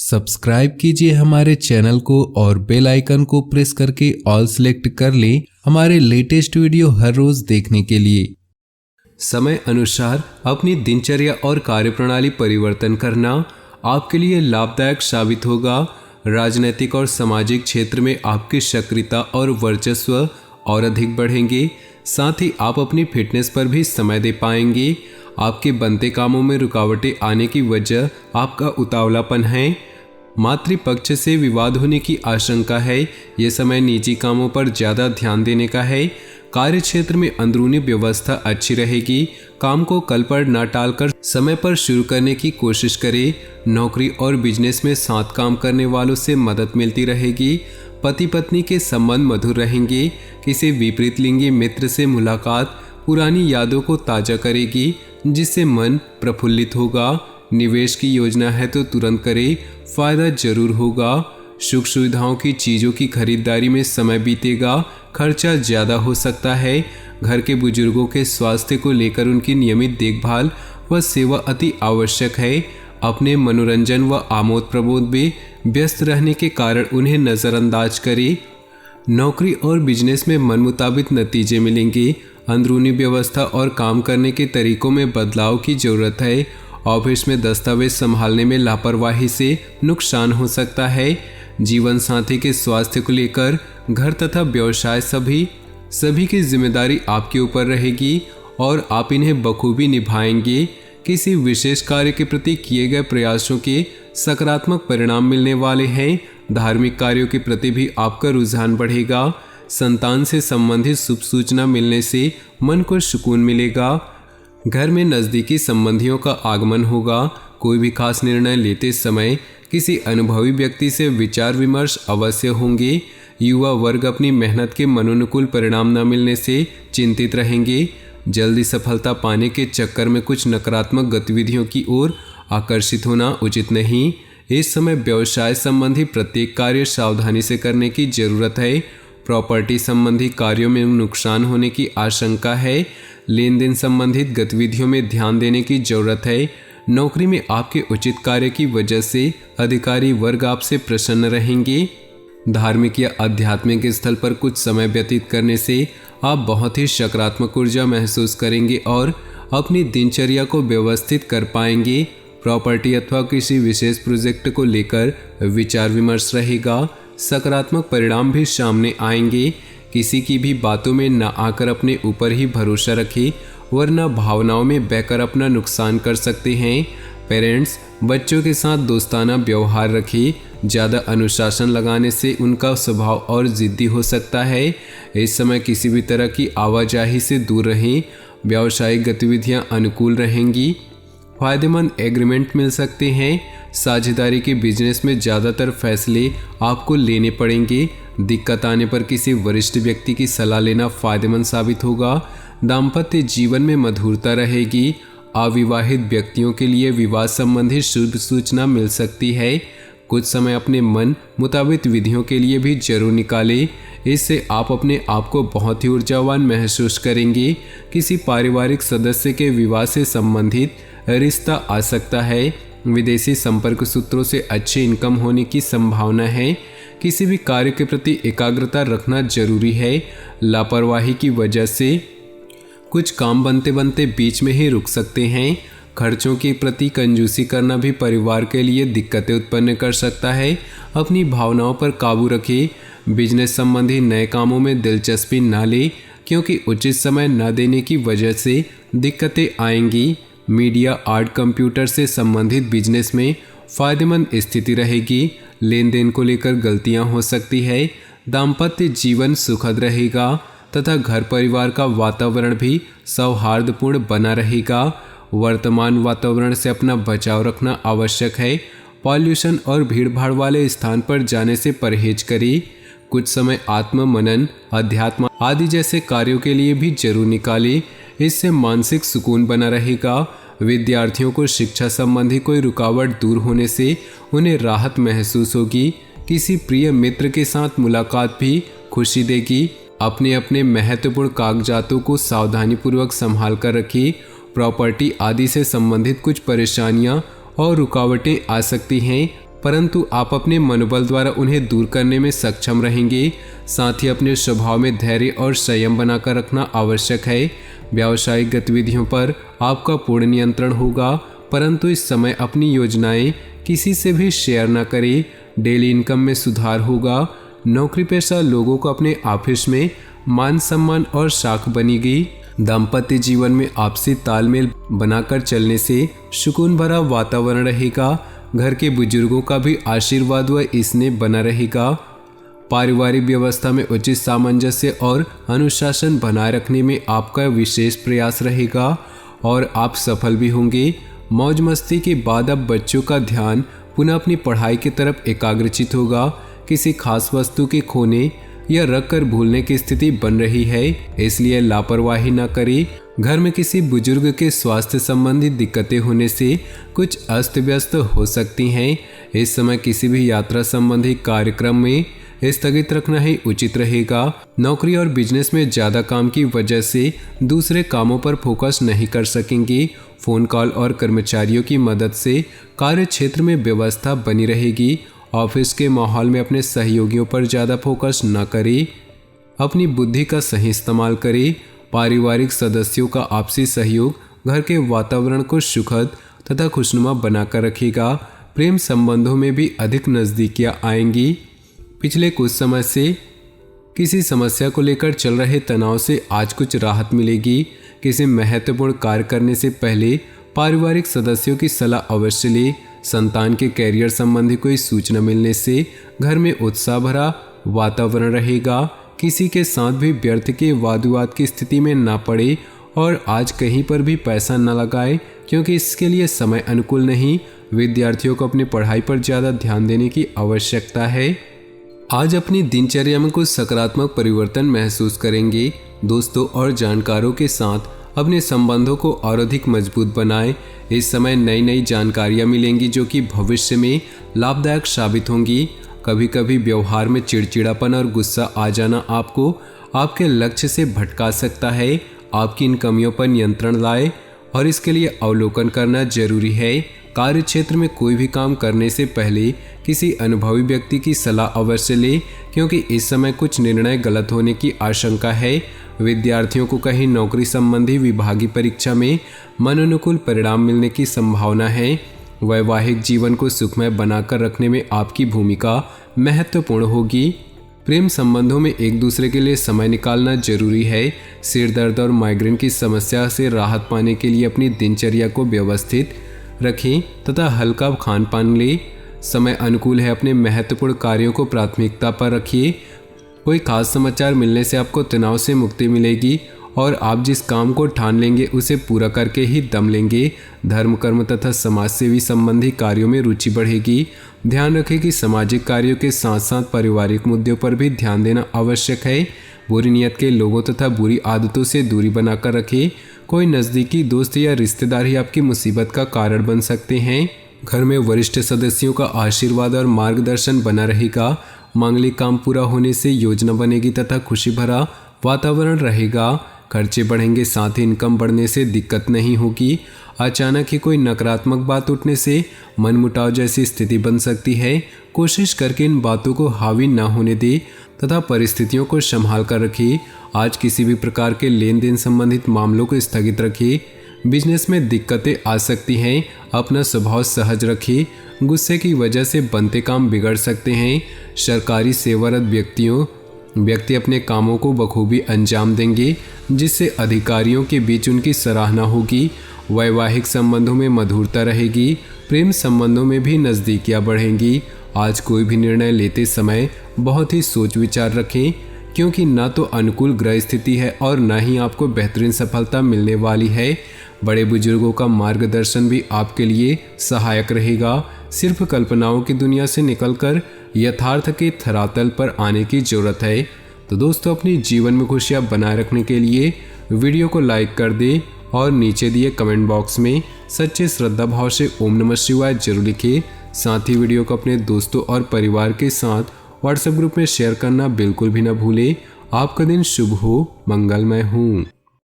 Subscribe कीजिए हमारे channel को और बेल आइकन को प्रेस करके ऑल सेलेक्ट कर लें हमारे लेटेस्ट वीडियो हर रोज देखने के लिए। समय अनुसार अपनी दिनचर्या और कार्यप्रणाली परिवर्तन करना आपके लिए लाभदायक साबित होगा। राजनीतिक और सामाजिक क्षेत्र में आपकी सक्रियता और वर्चस्व और अधिक बढ़ेंगे। साथ ही आप अपनी फिटनेस पर भी समय दे पाएंगे। आपके बनते कामों में रुकावटें आने की वजह आपका उतावलापन है। मातृपक्ष से विवाद होने की आशंका है। ये समय निजी कामों पर ज़्यादा ध्यान देने का है। कार्य क्षेत्र में अंदरूनी व्यवस्था अच्छी रहेगी। काम को कल पर न टालकर समय पर शुरू करने की कोशिश करें। नौकरी और बिजनेस में साथ काम करने वालों से मदद मिलती रहेगी। पति पत्नी के संबंध मधुर रहेंगे। किसी विपरीत लिंगी मित्र से मुलाकात पुरानी यादों को ताज़ा करेगी, जिससे मन प्रफुल्लित होगा। निवेश की योजना है तो तुरंत करें, फायदा जरूर होगा। सुख सुविधाओं की चीज़ों की खरीदारी में समय बीतेगा, खर्चा ज़्यादा हो सकता है। घर के बुजुर्गों के स्वास्थ्य को लेकर उनकी नियमित देखभाल व सेवा अति आवश्यक है। अपने मनोरंजन व आमोद प्रमोद में व्यस्त रहने के कारण उन्हें नज़रअंदाज करें। नौकरी और बिजनेस में मन मुताबिक नतीजे मिलेंगे। अंदरूनी व्यवस्था और काम करने के तरीकों में बदलाव की ज़रूरत है। ऑफिस में दस्तावेज संभालने में लापरवाही से नुकसान हो सकता है। जीवन साथी के स्वास्थ्य को लेकर घर तथा व्यवसाय सभी की जिम्मेदारी आपके ऊपर रहेगी और आप इन्हें बखूबी निभाएंगे। किसी विशेष कार्य के प्रति किए गए प्रयासों के सकारात्मक परिणाम मिलने वाले हैं। धार्मिक कार्यों के प्रति भी आपका रुझान बढ़ेगा। संतान से संबंधित शुभ सूचना मिलने से मन को सुकून मिलेगा। घर में नज़दीकी संबंधियों का आगमन होगा। कोई भी खास निर्णय लेते समय किसी अनुभवी व्यक्ति से विचार विमर्श अवश्य होंगे। युवा वर्ग अपनी मेहनत के मनोनुकूल परिणाम न मिलने से चिंतित रहेंगे। जल्दी सफलता पाने के चक्कर में कुछ नकारात्मक गतिविधियों की ओर आकर्षित होना उचित नहीं। इस समय व्यवसाय संबंधी प्रत्येक कार्य सावधानी से करने की जरूरत है। प्रॉपर्टी संबंधी कार्यों में नुकसान होने की आशंका है। लेन देन संबंधित गतिविधियों में ध्यान देने की जरूरत है। नौकरी में आपके उचित कार्य की वजह से अधिकारी वर्ग आपसे प्रसन्न रहेंगे। धार्मिक या आध्यात्मिक स्थल पर कुछ समय व्यतीत करने से आप बहुत ही सकारात्मक ऊर्जा महसूस करेंगे और अपनी दिनचर्या को व्यवस्थित कर पाएंगे। प्रॉपर्टी अथवा किसी विशेष प्रोजेक्ट को लेकर विचार विमर्श रहेगा। सकारात्मक परिणाम भी सामने आएंगे। किसी की भी बातों में न आकर अपने ऊपर ही भरोसा रखें, वरना भावनाओं में बहकर अपना नुकसान कर सकते हैं। पेरेंट्स बच्चों के साथ दोस्ताना व्यवहार रखें। ज़्यादा अनुशासन लगाने से उनका स्वभाव और जिद्दी हो सकता है। इस समय किसी भी तरह की आवाजाही से दूर रहें। व्यावसायिक गतिविधियां अनुकूल रहेंगी। फायदेमंद एग्रीमेंट मिल सकते हैं। साझेदारी के बिजनेस में ज़्यादातर फैसले आपको लेने पड़ेंगे। दिक्कत आने पर किसी वरिष्ठ व्यक्ति की सलाह लेना फायदेमंद साबित होगा। दाम्पत्य जीवन में मधुरता रहेगी। अविवाहित व्यक्तियों के लिए विवाह संबंधी शुभ सूचना मिल सकती है। कुछ समय अपने मन मुताबिक विधियों के लिए भी जरूर निकालें। इससे आप अपने आप को बहुत ही ऊर्जावान महसूस करेंगे। किसी पारिवारिक सदस्य के विवाह से संबंधित रिश्ता आ सकता है। विदेशी संपर्क सूत्रों से अच्छी इनकम होने की संभावना है। किसी भी कार्य के प्रति एकाग्रता रखना जरूरी है। लापरवाही की वजह से कुछ काम बनते बनते बीच में ही रुक सकते हैं। खर्चों के प्रति कंजूसी करना भी परिवार के लिए दिक्कतें उत्पन्न कर सकता है। अपनी भावनाओं पर काबू रखें। बिजनेस संबंधी नए कामों में दिलचस्पी न लें, क्योंकि उचित समय न देने की वजह से दिक्कतें आएंगी। मीडिया आर्ट कंप्यूटर से संबंधित बिजनेस में फायदेमंद स्थिति रहेगी। लेन देन को लेकर गलतियां हो सकती है। दाम्पत्य जीवन सुखद रहेगा तथा घर परिवार का वातावरण भी सौहार्दपूर्ण बना रहेगा। वर्तमान वातावरण से अपना बचाव रखना आवश्यक है। पॉल्यूशन और भीड़भाड़ वाले स्थान पर जाने से परहेज करें। कुछ समय आत्म मनन, अध्यात्म आदि जैसे कार्यों के लिए भी जरूर निकालें। इससे मानसिक सुकून बना रहेगा। विद्यार्थियों को शिक्षा संबंधी कोई रुकावट दूर होने से उन्हें राहत महसूस होगी। किसी प्रिय मित्र के साथ मुलाकात भी खुशी देगी। अपने अपने महत्वपूर्ण कागजातों को सावधानीपूर्वक संभाल कर रखिए। प्रॉपर्टी आदि से संबंधित कुछ परेशानियां और रुकावटें आ सकती हैं। परंतु आप अपने मनोबल द्वारा उन्हें दूर करने में सक्षम रहेंगे। साथ ही अपने स्वभाव में धैर्य और संयम बनाकर रखना आवश्यक है। व्यावसायिक गतिविधियों पर आपका पूर्ण नियंत्रण होगा, परंतु इस समय अपनी योजनाएं किसी से भी शेयर न करें। डेली इनकम में सुधार होगा। नौकरी पेशा लोगों को अपने ऑफिस में मान सम्मान और साख बनेगी। दाम्पत्य जीवन में आपसी तालमेल बनाकर चलने से सुकून भरा वातावरण रहेगा। घर के बुजुर्गों का भी आशीर्वाद व इसमें बना रहेगा। पारिवारिक व्यवस्था में उचित सामंजस्य और अनुशासन बनाए रखने में आपका विशेष प्रयास रहेगा और आप सफल भी होंगे। मौज मस्ती के बाद अब बच्चों का ध्यान पुनः अपनी पढ़ाई की तरफ एकाग्रचित होगा। किसी खास वस्तु के खोने या रख कर भूलने की स्थिति बन रही है, इसलिए लापरवाही न करें। घर में किसी बुजुर्ग के स्वास्थ्य संबंधी दिक्कतें होने से कुछ अस्त व्यस्त हो सकती हैं। इस समय किसी भी यात्रा संबंधी कार्यक्रम में स्थगित रखना ही उचित रहेगा। नौकरी और बिजनेस में ज़्यादा काम की वजह से दूसरे कामों पर फोकस नहीं कर सकेंगे। फोन कॉल और कर्मचारियों की मदद से कार्य क्षेत्र में व्यवस्था बनी रहेगी। ऑफिस के माहौल में अपने सहयोगियों पर ज़्यादा फोकस न करें। अपनी बुद्धि का सही इस्तेमाल करें। पारिवारिक सदस्यों का आपसी सहयोग घर के वातावरण को सुखद तथा खुशनुमा बनाकर रखेगा। प्रेम संबंधों में भी अधिक नज़दीकियाँ आएंगी। पिछले कुछ समय से किसी समस्या को लेकर चल रहे तनाव से आज कुछ राहत मिलेगी। किसी महत्वपूर्ण कार्य करने से पहले पारिवारिक सदस्यों की सलाह अवश्य लें। संतान के कैरियर संबंधी कोई सूचना मिलने से घर में उत्साह भरा वातावरण रहेगा। किसी के साथ भी व्यर्थ के वाद विवाद की स्थिति में ना पड़े और आज कहीं पर भी पैसा न लगाए, क्योंकि इसके लिए समय अनुकूल नहीं। विद्यार्थियों को अपनी पढ़ाई पर ज़्यादा ध्यान देने की आवश्यकता है। आज अपनी दिनचर्या में कुछ सकारात्मक परिवर्तन महसूस करेंगे। दोस्तों और जानकारों के साथ अपने संबंधों को और अधिक मजबूत बनाएं। इस समय नई नई जानकारियां मिलेंगी जो कि भविष्य में लाभदायक साबित होंगी। कभी कभी व्यवहार में चिड़चिड़ापन और गुस्सा आ जाना आपको आपके लक्ष्य से भटका सकता है। आपकी इन कमियों पर नियंत्रण लाएं और इसके लिए अवलोकन करना जरूरी है। कार्य क्षेत्र में कोई भी काम करने से पहले किसी अनुभवी व्यक्ति की सलाह अवश्य लें, क्योंकि इस समय कुछ निर्णय गलत होने की आशंका है। विद्यार्थियों को कहीं नौकरी संबंधी विभागीय परीक्षा में मनोनुकूल परिणाम मिलने की संभावना है। वैवाहिक जीवन को सुखमय बनाकर रखने में आपकी भूमिका महत्वपूर्ण होगी। प्रेम संबंधों में एक दूसरे के लिए समय निकालना जरूरी है। सिर दर्द और माइग्रेन की समस्या से राहत पाने के लिए अपनी दिनचर्या को व्यवस्थित रखें तथा हल्का खान पान लें। समय अनुकूल है, अपने महत्वपूर्ण कार्यों को प्राथमिकता पर रखिए। कोई खास समाचार मिलने से आपको तनाव से मुक्ति मिलेगी और आप जिस काम को ठान लेंगे उसे पूरा करके ही दम लेंगे। धर्म कर्म तथा समाज सेवी संबंधी कार्यों में रुचि बढ़ेगी। ध्यान रखें कि सामाजिक कार्यों के साथ साथ पारिवारिक मुद्दों पर भी ध्यान देना आवश्यक है। बुरी नीयत के लोगों तथा बुरी आदतों से दूरी बनाकर रखें। कोई नज़दीकी दोस्त या रिश्तेदार ही आपकी मुसीबत का कारण बन सकते हैं। घर में वरिष्ठ सदस्यों का आशीर्वाद और मार्गदर्शन बना रहेगा। मांगलिक काम पूरा होने से योजना बनेगी तथा खुशी भरा वातावरण रहेगा। खर्चे बढ़ेंगे, साथ ही इनकम बढ़ने से दिक्कत नहीं होगी। अचानक ही कोई नकारात्मक बात उठने से मनमुटाव जैसी स्थिति बन सकती है। कोशिश करके इन बातों को हावी न होने दे तथा परिस्थितियों को संभाल कर रखिए। आज किसी भी प्रकार के लेन देन संबंधित मामलों को स्थगित रखिए। बिजनेस में दिक्कतें आ सकती हैं, अपना स्वभाव सहज रखिए। गुस्से की वजह से बनते काम बिगड़ सकते हैं। सरकारी सेवारत व्यक्ति अपने कामों को बखूबी अंजाम देंगे, जिससे अधिकारियों के बीच उनकी सराहना होगी। वैवाहिक संबंधों में मधुरता रहेगी। प्रेम संबंधों में भी नज़दीकियाँ बढ़ेंगी। आज कोई भी निर्णय लेते समय बहुत ही सोच विचार रखें, क्योंकि ना तो अनुकूल ग्रह स्थिति है और ना ही आपको बेहतरीन सफलता मिलने वाली है। बड़े बुजुर्गों का मार्गदर्शन भी आपके लिए सहायक रहेगा। सिर्फ कल्पनाओं की दुनिया से निकलकर यथार्थ के धरातल पर आने की जरूरत है। तो दोस्तों, अपनी जीवन में खुशियाँ बनाए रखने के लिए वीडियो को लाइक कर दें और नीचे दिए कमेंट बॉक्स में सच्चे श्रद्धा भाव से ओम नमः शिवाय जरूर लिखें। साथ ही वीडियो को अपने दोस्तों और परिवार के साथ व्हाट्सएप ग्रुप में शेयर करना बिल्कुल भी न भूलें। आपका दिन शुभ हो, मंगलमय हो।